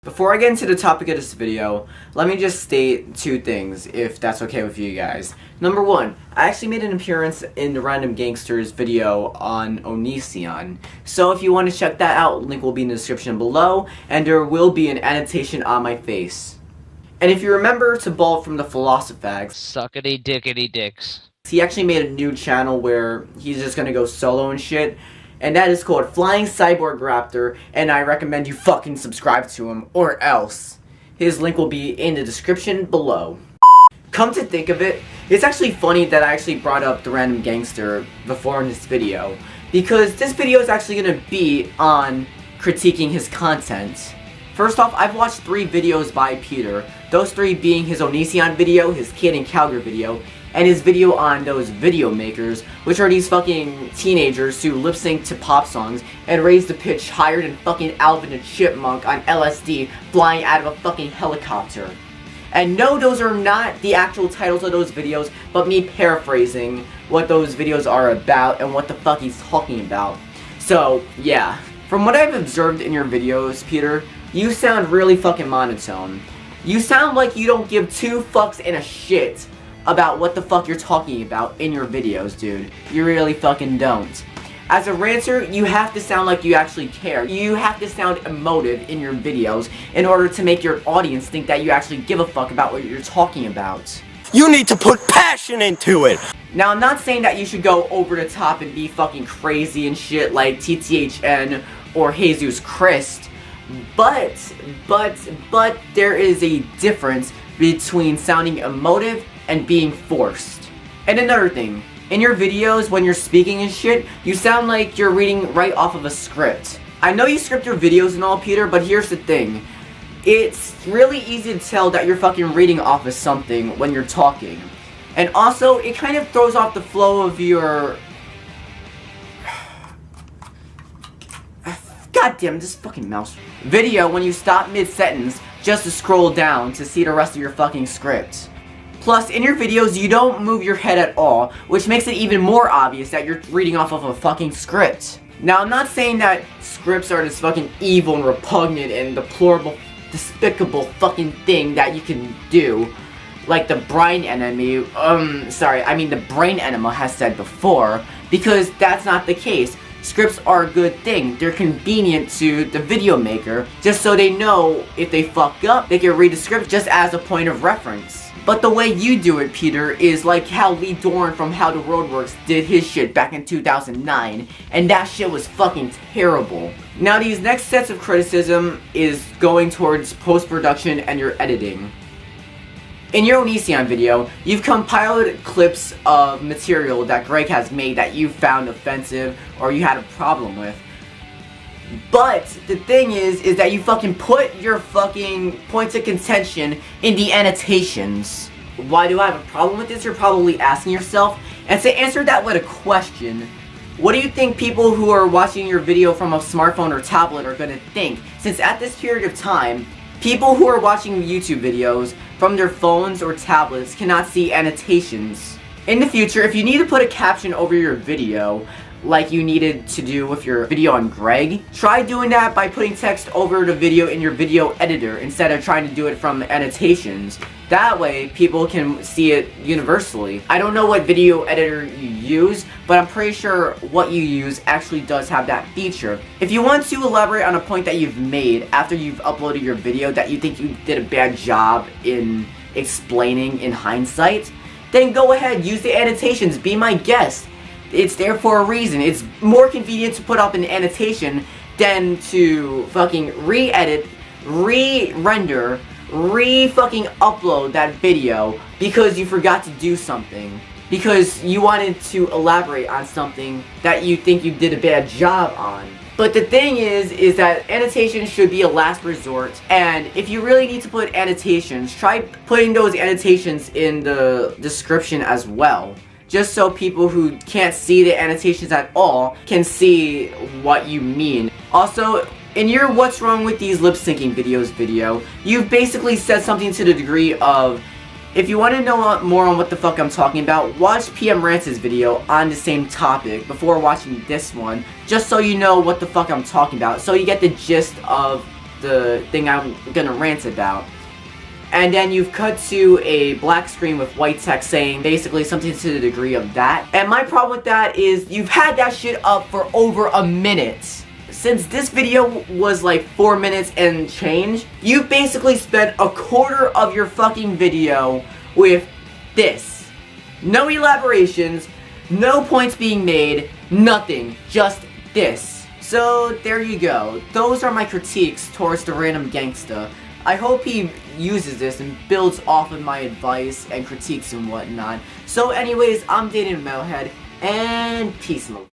Before I get into the topic of this video, let me just state two things, if that's okay with you guys. Number one, I actually made an appearance in the Random Gangsters video on Onision. So if you want to check that out, link will be in the description below, and there will be an annotation on my face. And if you remember to Ball from the Philosophags, suckity dickity dicks, he actually made a new channel where he's just gonna go solo and shit. And that is called Flying Cyborg Raptor, and I recommend you fucking subscribe to him, or else. His link will be in the description below. Come to think of it, it's actually funny that I actually brought up the Random Gangster before in this video, because this video is actually going to be on critiquing his content. First off, I've watched 3 videos by Peter, those 3 being his Onision video, his Kid in Calgary video, and his video on those video makers, which are these fucking teenagers who lip sync to pop songs and raise the pitch higher than fucking Alvin the Chipmunk on LSD flying out of a fucking helicopter. And no, those are not the actual titles of those videos, but me paraphrasing what those videos are about and what the fuck he's talking about. So, yeah. From what I've observed in your videos, Peter, you sound really fucking monotone. You sound like you don't give 2 fucks and a shit about what the fuck you're talking about in your videos, dude. You really fucking don't. As a ranter, you have to sound like you actually care. You have to sound emotive in your videos in order to make your audience think that you actually give a fuck about what you're talking about. You need to put passion into it! Now, I'm not saying that you should go over the top and be fucking crazy and shit like TTHN or Jesus Christ, but there is a difference between sounding emotive and being forced. And another thing, in your videos when you're speaking and shit, you sound like you're reading right off of a script. I know you script your videos and all, Peter, but here's the thing. It's really easy to tell that you're fucking reading off of something when you're talking. And also, it kind of throws off the flow of your... Goddamn, this fucking mouse. Video when you stop mid-sentence just to scroll down to see the rest of your fucking script. Plus, in your videos, you don't move your head at all, which makes it even more obvious that you're reading off of a fucking script. Now, I'm not saying that scripts are this fucking evil and repugnant and deplorable, despicable fucking thing that you can do, like the brain enemy, the brain enema has said before, because that's not the case. Scripts are a good thing. They're convenient to the video maker, just so they know if they fuck up, they can read the script just as a point of reference. But the way you do it, Peter, is like how Lee Dorn from How the World Works did his shit back in 2009, and that shit was fucking terrible. Now these next sets of criticism is going towards post-production and your editing. In your Onision video, you've compiled clips of material that Greg has made that you found offensive or you had a problem with. But the thing is that you fucking put your fucking points of contention in the annotations. Why do I have a problem with this? You're probably asking yourself. And to answer that with a question, what do you think people who are watching your video from a smartphone or tablet are gonna think? Since at this period of time, people who are watching YouTube videos from their phones or tablets cannot see annotations. In the future, if you need to put a caption over your video, like you needed to do with your video on Greg, try doing that by putting text over the video in your video editor instead of trying to do it from annotations. That way, people can see it universally. I don't know what video editor you use, but I'm pretty sure what you use actually does have that feature. If you want to elaborate on a point that you've made after you've uploaded your video that you think you did a bad job in explaining in hindsight, then go ahead, use the annotations, be my guest. It's there for a reason. It's more convenient to put up an annotation than to fucking re-edit, re-render, re-fucking upload that video because you forgot to do something. Because you wanted to elaborate on something that you think you did a bad job on. But the thing is that annotations should be a last resort, and if you really need to put annotations, try putting those annotations in the description as well. Just so people who can't see the annotations at all can see what you mean. Also, in your What's Wrong With These Lip Syncing Videos video, you've basically said something to the degree of, if you want to know more on what the fuck I'm talking about, watch PM Rance's video on the same topic before watching this one, just so you know what the fuck I'm talking about, so you get the gist of the thing I'm gonna rant about. And then you've cut to a black screen with white text saying basically something to the degree of that. And my problem with that is you've had that shit up for over a minute. Since this video was like 4 minutes and change, you've basically spent a quarter of your fucking video with this. No elaborations, no points being made, nothing, just this. So there you go. Those are my critiques towards the Random Gangsta. I hope he uses this and builds off of my advice and critiques and whatnot. So anyways, I'm DannytheMetalhead, and peace.